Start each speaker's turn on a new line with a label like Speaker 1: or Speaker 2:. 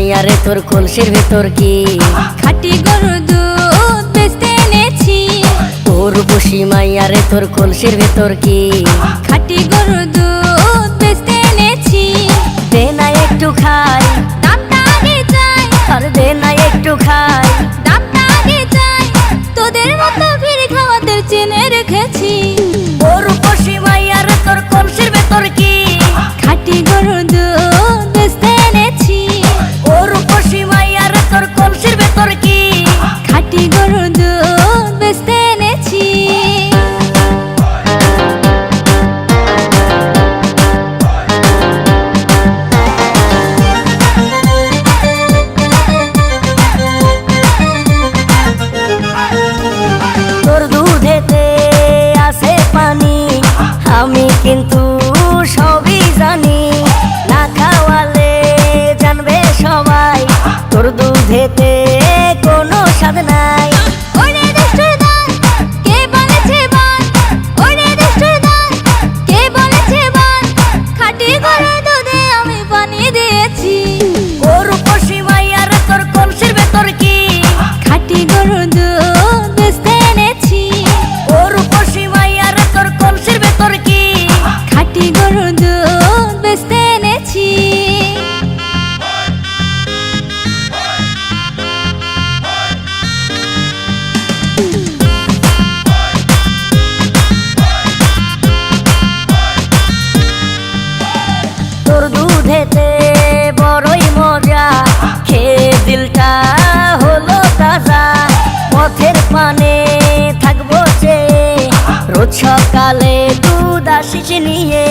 Speaker 1: মাইয়া রে তোর কলসির ভেতর কি
Speaker 2: খাঁটি গরুর দুধ বেচতে এনেছি।
Speaker 1: তোর বসি মাইয়া রে তোর কলসির ভেতর কি
Speaker 2: খাঁটি গরুর দুধ বেচতে এনেছি।
Speaker 1: দে না একটু খাই,
Speaker 2: দামটা আগে চাই,
Speaker 1: আর দে না একটু খাই।
Speaker 2: দামটা আগে চাই, তোদের মতো ভিড় খাওয়াদের চেনে রেখেছি।
Speaker 1: তোর বসি মাইয়া রে তোর কলসির ভেতর কি
Speaker 2: খাঁটি গরুর দুধ বেচতে এনেছি।
Speaker 1: তোর বসি মাইয়া রে তোর কলসির ভেতর কি
Speaker 2: খাঁটি গরুর দুধ বেচতে এনেছি।
Speaker 1: তোর দুধেতে আছে পানি, আমি কিন্তু সবই জানি। না খাওয়ালে জানবে সবাই তোর দুধেতে কোনো স্বাদ নাই।
Speaker 2: ওরে দুষ্টুর দল, কে বলেছে বল? ওরে দুষ্টুর দল, কে বলেছে বল? খাঁটি গরুর দুধে আমি পানি দিয়েছি।
Speaker 1: তোর বসি মাইয়া রে তোর কলসির ভেতর কি
Speaker 2: খাঁটি গরুর দুধ বেচতে এনেছি।
Speaker 1: তোর বসি মাইয়া রে তোর কলসির ভেতর কি
Speaker 2: খাঁটি গরুর দুধ বেচতে এনেছি।
Speaker 1: তোর দুধেতে বড়ই মজা, খেয়ে দিলটা হলো তাজা। পথের পানে থাকবো চেয়ে, রোজ সকালে দুধ আসিস নিয়ে।